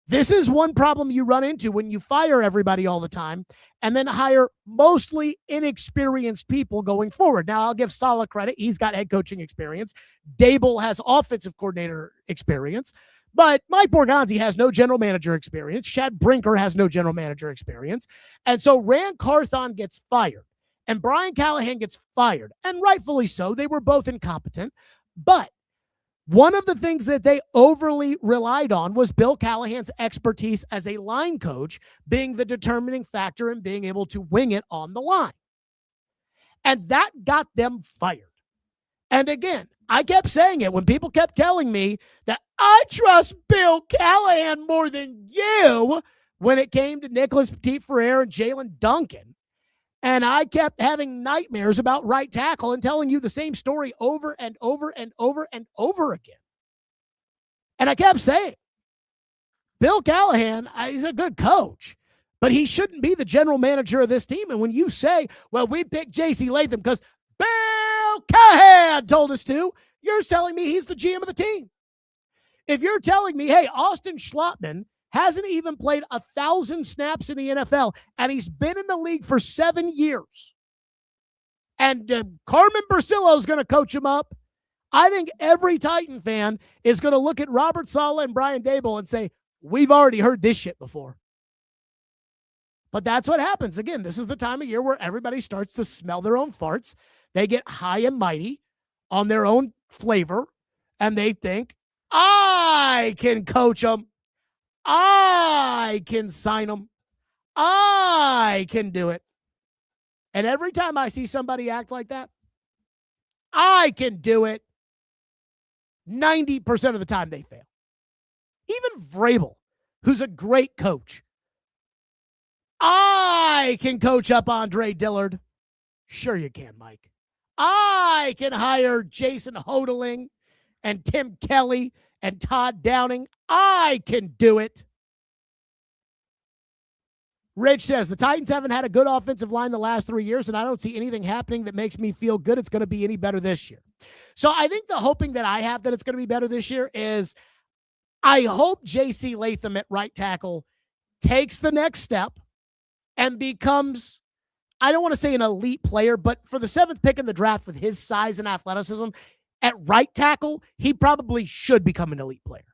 B: This is one problem you run into when you fire everybody all the time and then hire mostly inexperienced people going forward. Now, I'll give Saleh credit. He's got head coaching experience. Dable has offensive coordinator experience. But Mike Borgonzi has no general manager experience. Chad Brinker has no general manager experience. And so Rand Carthon gets fired and Brian Callahan gets fired. And rightfully so. They were both incompetent. But one of the things that they overly relied on was Bill Callahan's expertise as a line coach being the determining factor in being able to wing it on the line. And that got them fired. And again, I kept saying it when people kept telling me that I trust Bill Callahan more than you when it came to Nicholas Petit-Frere and Jalen Duncan. And I kept having nightmares about right tackle and telling you the same story over and over and over and over again. And I kept saying, Bill Callahan, he's a good coach, but he shouldn't be the general manager of this team. And when you say, well, we picked J.C. Latham because Bill Callahan told us to, you're telling me he's the GM of the team. If you're telling me, hey, Austin Schlottman hasn't even played 1,000 snaps in the NFL, and he's been in the league for 7 years, and Carmen Brasillo is going to coach him up, I think every Titan fan is going to look at Robert Saleh and Brian Dable and say, we've already heard this shit before. But that's what happens. Again, this is the time of year where everybody starts to smell their own farts. They get high and mighty on their own flavor, and they think, I can coach them. I can sign them. I can do it. And every time I see somebody act like that, I can do it, 90% of the time they fail. Even Vrabel, who's a great coach. I can coach up Andre Dillard. Sure you can, Mike. I can hire Jason Hodeling and Tim Kelly and Todd Downing. I can do it. Rich says, the Titans haven't had a good offensive line the last 3 years, and I don't see anything happening that makes me feel good it's going to be any better this year. So I think the hoping that I have that it's going to be better this year is I hope J.C. Latham at right tackle takes the next step and becomes, I don't want to say an elite player, but for the 7th pick in the draft with his size and athleticism, at right tackle, he probably should become an elite player.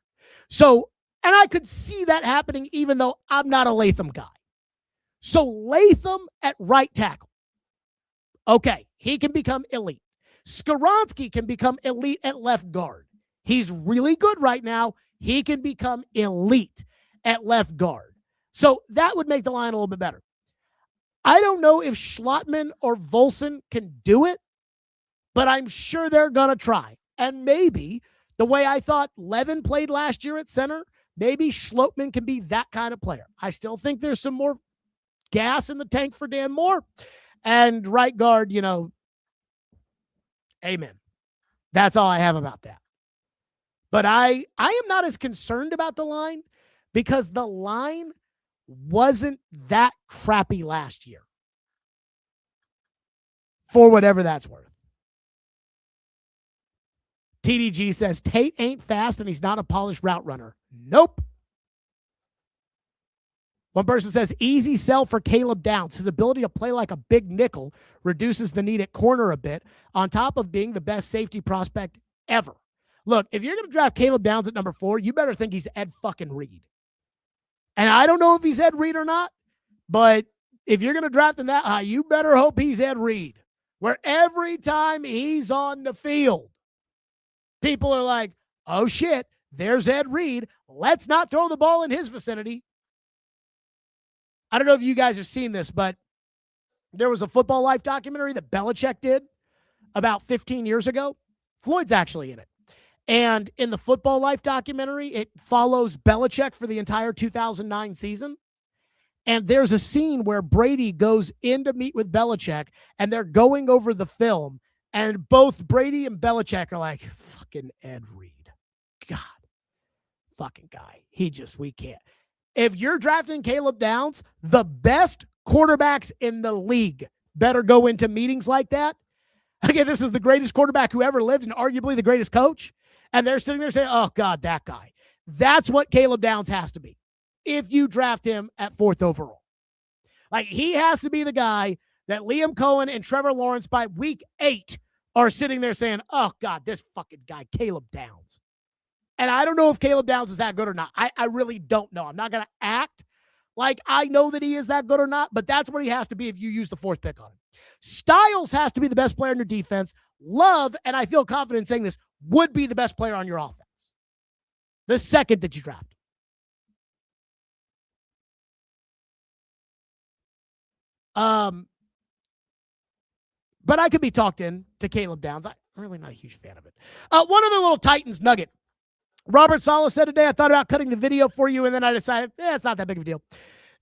B: So, and I could see that happening even though I'm not a Latham guy. So Latham at right tackle. Okay, he can become elite. Skoronski can become elite at left guard. He's really good right now. He can become elite at left guard. So that would make the line a little bit better. I don't know if Schlottman or Volson can do it, but I'm sure they're going to try. And maybe the way I thought Levin played last year at center, maybe Schlottman can be that kind of player. I still think there's some more gas in the tank for Dan Moore. And right guard, amen. That's all I have about that. But I am not as concerned about the line because the line wasn't that crappy last year. For whatever that's worth. TDG says, Tate ain't fast and he's not a polished route runner. Nope. One person says, easy sell for Caleb Downs. His ability to play like a big nickel reduces the need at corner a bit, on top of being the best safety prospect ever. Look, if you're going to draft Caleb Downs at number 4, you better think he's Ed fucking Reed. And I don't know if he's Ed Reed or not, but if you're going to draft him that high, you better hope he's Ed Reed, where every time he's on the field, people are like, oh shit, there's Ed Reed. Let's not throw the ball in his vicinity. I don't know if you guys have seen this, but there was a Football Life documentary that Belichick did about 15 years ago. Floyd's actually in it. And in the Football Life documentary, it follows Belichick for the entire 2009 season. And there's a scene where Brady goes in to meet with Belichick, and they're going over the film, and both Brady and Belichick are like, fucking Ed Reed. God, fucking guy. We can't. If you're drafting Caleb Downs, the best quarterbacks in the league better go into meetings like that. Again, this is the greatest quarterback who ever lived and arguably the greatest coach. And they're sitting there saying, oh, God, that guy. That's what Caleb Downs has to be if you draft him at 4th overall. Like, he has to be the guy that Liam Cohen and Trevor Lawrence by week 8 are sitting there saying, oh, God, this fucking guy, Caleb Downs. And I don't know if Caleb Downs is that good or not. I really don't know. I'm not going to act like I know that he is that good or not, but that's what he has to be if you use the 4th pick on him. Styles has to be the best player in your defense. Love, and I feel confident saying this, would be the best player on your offense the second that you draft. But I could be talked in to Caleb Downs. I'm really not a huge fan of it. One other little Titans nugget. Robert Saleh said today, I thought about cutting the video for you, and then I decided, it's not that big of a deal.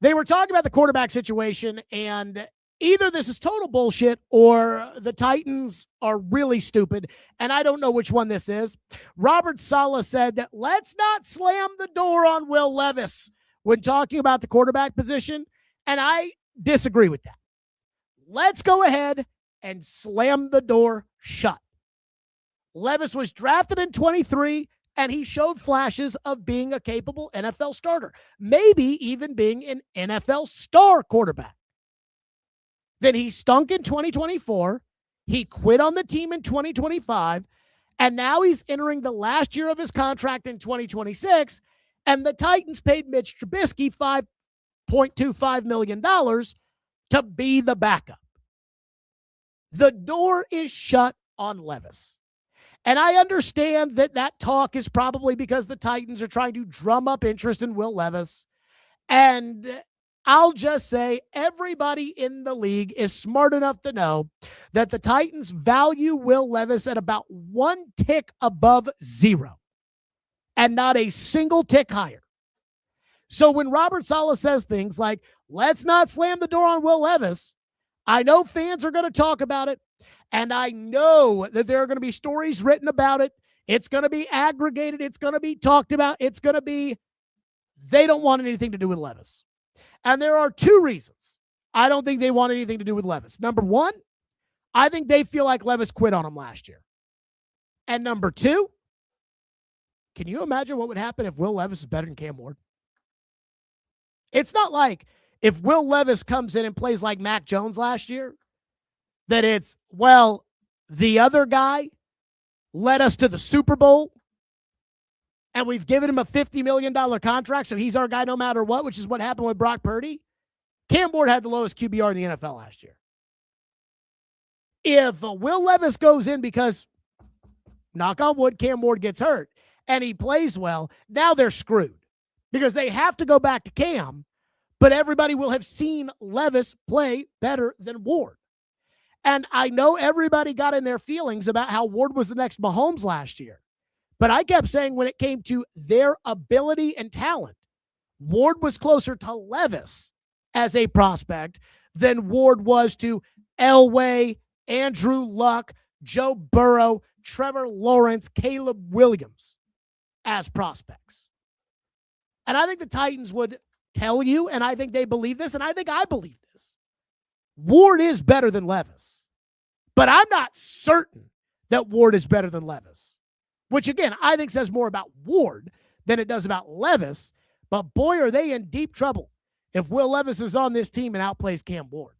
B: They were talking about the quarterback situation, and either this is total bullshit or the Titans are really stupid, and I don't know which one this is. Robert Saleh said that let's not slam the door on Will Levis when talking about the quarterback position, and I disagree with that. Let's go ahead and slam the door shut. Levis was drafted in 23, and he showed flashes of being a capable NFL starter, maybe even being an NFL star quarterback. Then he stunk in 2024. He quit on the team in 2025, and now he's entering the last year of his contract in 2026, and the Titans paid Mitch Trubisky $5.25 million to be the backup. The door is shut on Levis. And I understand that talk is probably because the Titans are trying to drum up interest in Will Levis. And I'll just say everybody in the league is smart enough to know that the Titans value Will Levis at about 1 tick above 0 and not a single tick higher. So when Robert Saleh says things like, let's not slam the door on Will Levis, I know fans are going to talk about it. And I know that there are going to be stories written about it. It's going to be aggregated. It's going to be talked about. It's going to be, they don't want anything to do with Levis. And there are 2 reasons I don't think they want anything to do with Levis. Number 1, I think they feel like Levis quit on him last year. And number 2, can you imagine what would happen if Will Levis is better than Cam Ward? It's not like if Will Levis comes in and plays like Mac Jones last year, that it's, well, the other guy led us to the Super Bowl and we've given him a $50 million contract, so he's our guy no matter what, which is what happened with Brock Purdy. Cam Ward had the lowest QBR in the NFL last year. If Will Levis goes in because, knock on wood, Cam Ward gets hurt and he plays well, now they're screwed because they have to go back to Cam, but everybody will have seen Levis play better than Ward. And I know everybody got in their feelings about how Ward was the next Mahomes last year. But I kept saying when it came to their ability and talent, Ward was closer to Levis as a prospect than Ward was to Elway, Andrew Luck, Joe Burrow, Trevor Lawrence, Caleb Williams as prospects. And I think the Titans would tell you, and I think they believe this, and I think I believe this. Ward is better than Levis. But I'm not certain that Ward is better than Levis, which, again, I think says more about Ward than it does about Levis. But, boy, are they in deep trouble if Will Levis is on this team and outplays Cam Ward.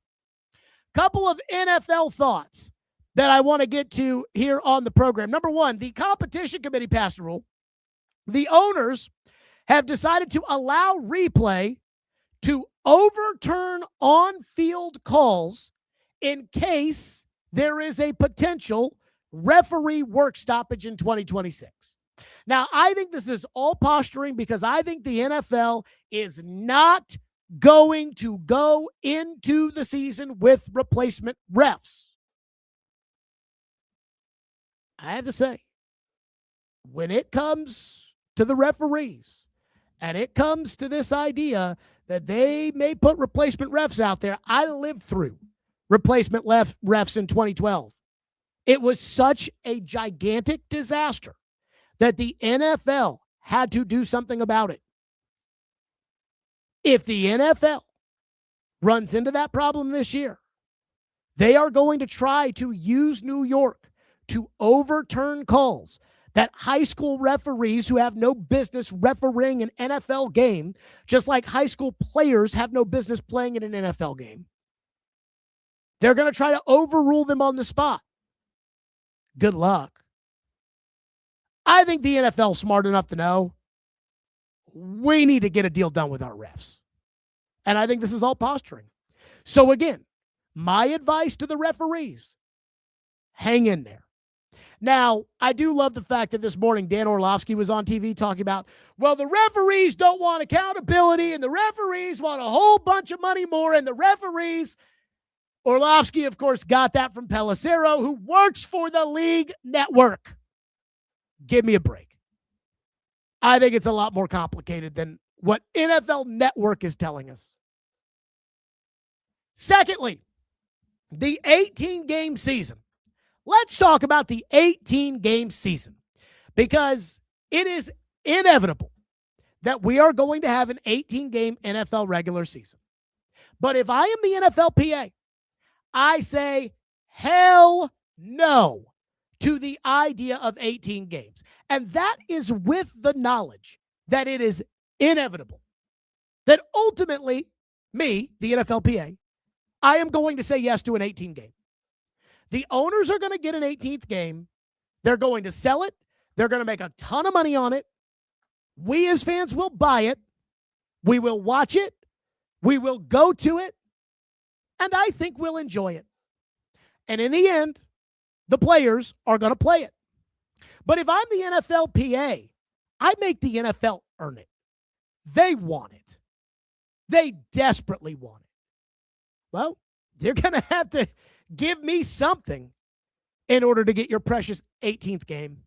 B: Couple of NFL thoughts that I want to get to here on the program. Number 1, the competition committee passed a rule. The owners have decided to allow replay to overturn on-field calls in case there is a potential referee work stoppage in 2026. Now, I think this is all posturing because I think the NFL is not going to go into the season with replacement refs. I have to say, when it comes to the referees and it comes to this idea that they may put replacement refs out there, I lived through replacement refs in 2012. It was such a gigantic disaster that the NFL had to do something about it. If the NFL runs into that problem this year, they are going to try to use New York to overturn calls that high school referees who have no business refereeing an NFL game, just like high school players have no business playing in an NFL game. They're going to try to overrule them on the spot. Good luck. I think the NFL is smart enough to know we need to get a deal done with our refs. And I think this is all posturing. So again, my advice to the referees, hang in there. Now, I do love the fact that this morning Dan Orlovsky was on TV talking about, well, the referees don't want accountability and the referees want a whole bunch of money more, and the referees, Orlovsky, of course, got that from Pelissero, who works for the league network. Give me a break. I think it's a lot more complicated than what NFL Network is telling us. Secondly, the 18-game season. Let's talk about the 18-game season, because it is inevitable that we are going to have an 18-game NFL regular season. But if I am the NFLPA, I say hell no to the idea of 18 games. And that is with the knowledge that it is inevitable that ultimately, me, the NFLPA, I am going to say yes to an 18 game. The owners are going to get an 18th game. They're going to sell it. They're going to make a ton of money on it. We as fans will buy it. We will watch it. We will go to it. And I think we'll enjoy it. And in the end, the players are going to play it. But if I'm the NFLPA, I make the NFL earn it. They want it. They desperately want it. Well, you're going to have to give me something in order to get your precious 18th game.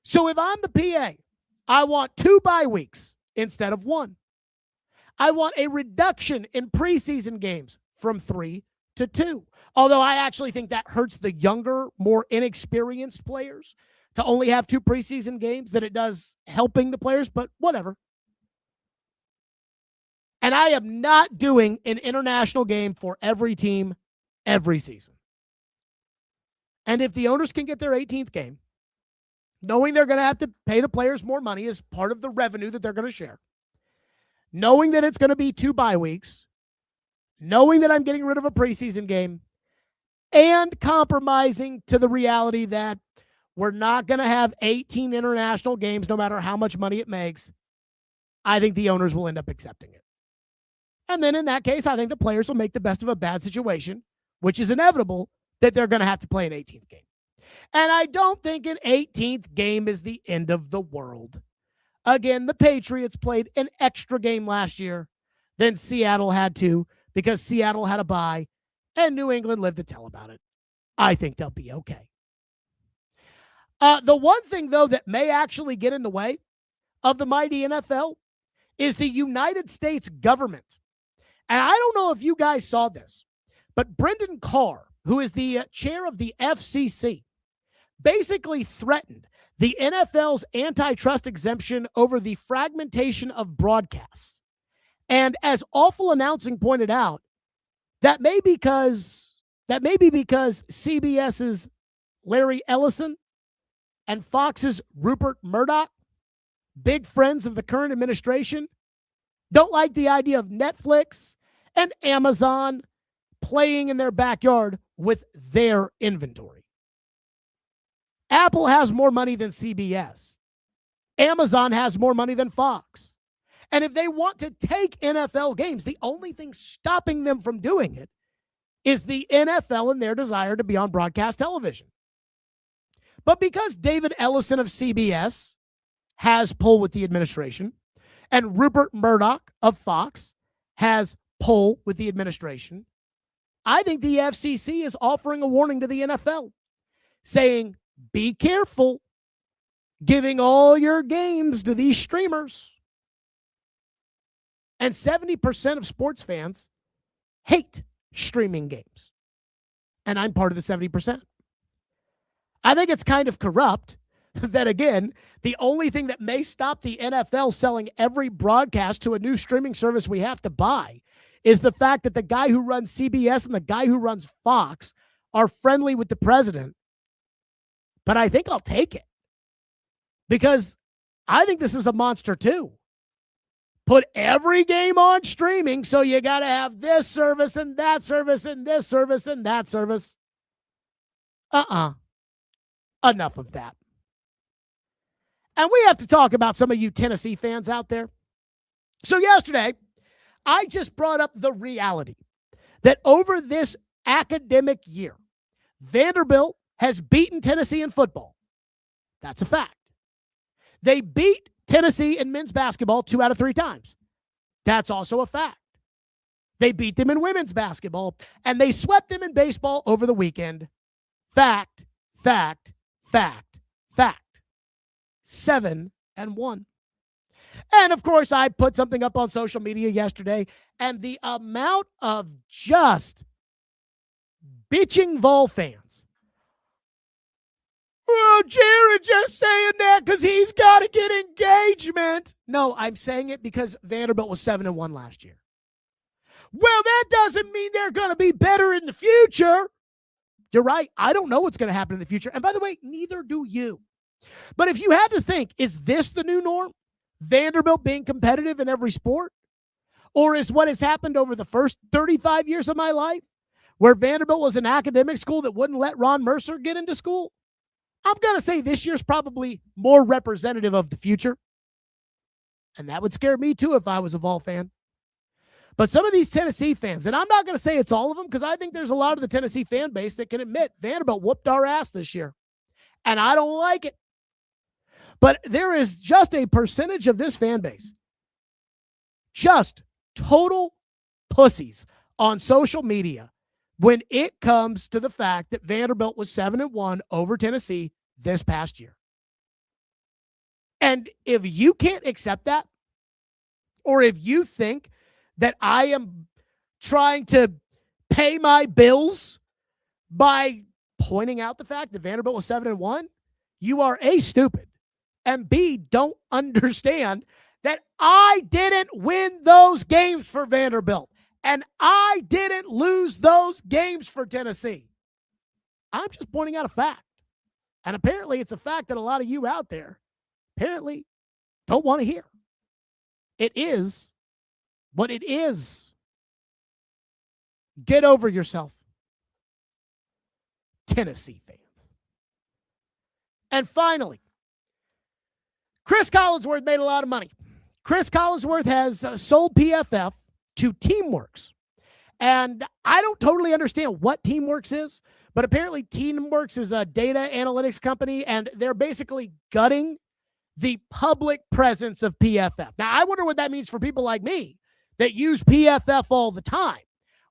B: So if I'm the PA, I want 2 bye weeks instead of 1. I want a reduction in preseason games from 3 to 2. Although I actually think that hurts the younger, more inexperienced players to only have 2 preseason games than it does helping the players, but whatever. And I am not doing an international game for every team every season. And if the owners can get their 18th game, knowing they're going to have to pay the players more money as part of the revenue that they're going to share, knowing that it's going to be 2 bye weeks, knowing that I'm getting rid of a preseason game, and compromising to the reality that we're not going to have 18 international games no matter how much money it makes, I think the owners will end up accepting it. And then in that case, I think the players will make the best of a bad situation, which is inevitable that they're going to have to play an 18th game. And I don't think an 18th game is the end of the world. Again, the Patriots played an extra game last year than Seattle had to because Seattle had a bye and New England lived to tell about it. I think they'll be okay. The one thing, though, that may actually get in the way of the mighty NFL is the United States government. And I don't know if you guys saw this, but Brendan Carr, who is the chair of the FCC, basically threatened the NFL's antitrust exemption over the fragmentation of broadcasts. And as Awful Announcing pointed out, that may be because CBS's Larry Ellison and Fox's Rupert Murdoch, big friends of the current administration, don't like the idea of Netflix and Amazon playing in their backyard with their inventory. Apple has more money than CBS. Amazon has more money than Fox. And if they want to take NFL games, the only thing stopping them from doing it is the NFL and their desire to be on broadcast television. But because David Ellison of CBS has pull with the administration, and Rupert Murdoch of Fox has pull with the administration, I think the FCC is offering a warning to the NFL saying, be careful giving all your games to these streamers. And 70% of sports fans hate streaming games. And I'm part of the 70%. I think it's kind of corrupt that, again, the only thing that may stop the NFL selling every broadcast to a new streaming service we have to buy is the fact that the guy who runs CBS and the guy who runs Fox are friendly with the president. But I think I'll take it because I think this is a monster too. Put every game on streaming, so you got to have this service and that service and this service and that service. Enough of that. And we have to talk about some of you Tennessee fans out there. So yesterday, I just brought up the reality that over this academic year, Vanderbilt has beaten Tennessee in football. That's a fact. They beat Tennessee in men's basketball 2 out of 3 times. That's also a fact. They beat them in women's basketball, and they swept them in baseball over the weekend. Fact, fact, fact, fact. 7-1. And, of course, I put something up on social media yesterday, and the amount of just bitching Vol fans. Well, Jared just saying that because he's got to get engagement. No, I'm saying it because Vanderbilt was 7-1 last year. Well, that doesn't mean they're going to be better in the future. You're right. I don't know what's going to happen in the future. And by the way, neither do you. But if you had to think, is this the new norm? Vanderbilt being competitive in every sport? Or is what has happened over the first 35 years of my life, where Vanderbilt was an academic school that wouldn't let Ron Mercer get into school? I'm going to say this year's probably more representative of the future. And that would scare me too if I was a Vol fan. But some of these Tennessee fans, and I'm not going to say it's all of them because I think there's a lot of the Tennessee fan base that can admit Vanderbilt whooped our ass this year. And I don't like it. But there is just a percentage of this fan base, just total pussies on social media when it comes to the fact that Vanderbilt was 7-1 over Tennessee this past year. And if you can't accept that, or if you think that I am trying to pay my bills by pointing out the fact that Vanderbilt was 7-1, you are A, stupid, and B, don't understand that I didn't win those games for Vanderbilt, and I didn't lose those games for Tennessee. I'm just pointing out a fact. And apparently it's a fact that a lot of you out there apparently don't want to hear. It is what it is. Get over yourself, Tennessee fans. And finally, Chris Collinsworth made a lot of money. Chris Collinsworth has sold PFF to Teamworks. And I don't totally understand what Teamworks is, but apparently Teamworks is a data analytics company, and they're basically gutting the public presence of PFF. Now, I wonder what that means for people like me that use PFF all the time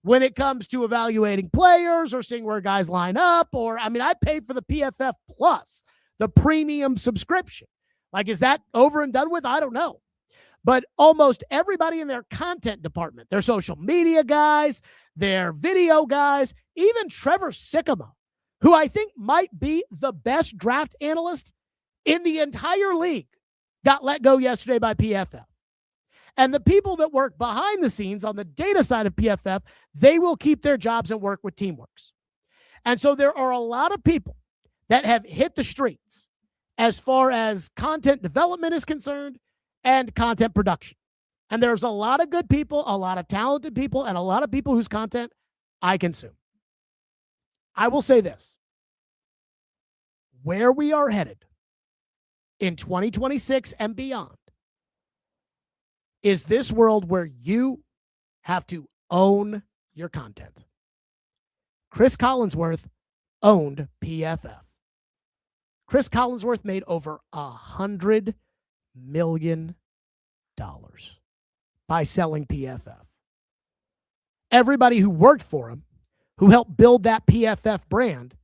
B: when it comes to evaluating players or seeing where guys line up. Or, I mean, I pay for the PFF Plus, the premium subscription. Like, is that over and done with? I don't know. But almost everybody in their content department, their social media guys, their video guys, even Trevor Sycamore, who I think might be the best draft analyst in the entire league, got let go yesterday by PFF. And the people that work behind the scenes on the data side of PFF, they will keep their jobs and work with Teamworks. And so there are a lot of people that have hit the streets as far as content development is concerned and content production. And there's a lot of good people, a lot of talented people, and a lot of people whose content I consume. I will say this. Where we are headed in 2026 and beyond is this world where you have to own your content. Chris Collinsworth owned PFF. Chris Collinsworth made over $100 million. by selling PFF. Everybody who worked for him, who helped build that PFF brand,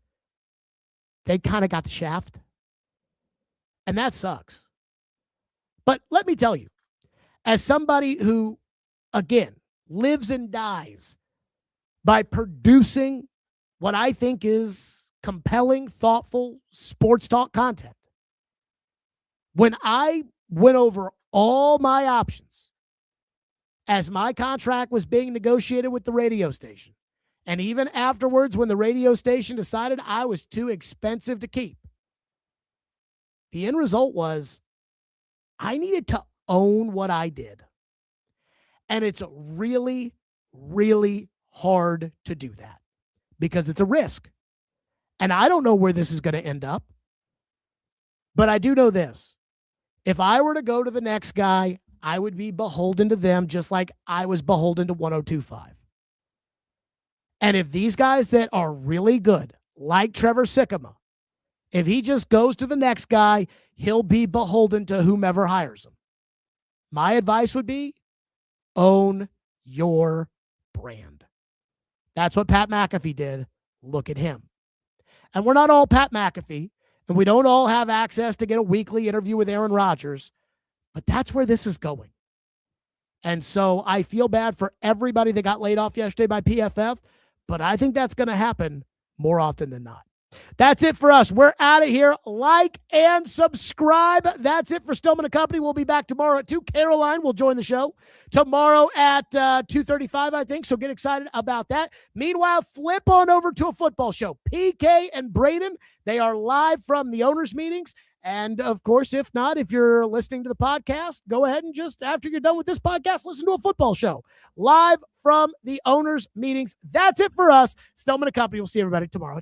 B: they kind of got the shaft. And that sucks. But let me tell you, as somebody who, again, lives and dies by producing what I think is compelling, thoughtful sports talk content, when I went over all my options as my contract was being negotiated with the radio station, and even afterwards when the radio station decided I was too expensive to keep, the end result was I needed to own what I did. And it's really, really hard to do that because it's a risk. And I don't know where this is going to end up, but I do know this. If I were to go to the next guy, I would be beholden to them just like I was beholden to 102.5. And if these guys that are really good, like Trevor Sikkema, if he just goes to the next guy, he'll be beholden to whomever hires him. My advice would be own your brand. That's what Pat McAfee did. Look at him. And we're not all Pat McAfee, and we don't all have access to get a weekly interview with Aaron Rodgers, but that's where this is going. And so I feel bad for everybody that got laid off yesterday by PFF, but I think that's going to happen more often than not. That's it for us. We're out of here. Like and subscribe. That's it for Stillman & Company. We'll be back tomorrow at 2. Caroline will join the show tomorrow at 2:35, I think, so get excited about that. Meanwhile, flip on over to a football show. PK and Braden, they are live from the owners' meetings. And, of course, if not, if you're listening to the podcast, go ahead and just, after you're done with this podcast, listen to a football show live from the owners' meetings. That's it for us. Stillman & Company. We'll see everybody tomorrow.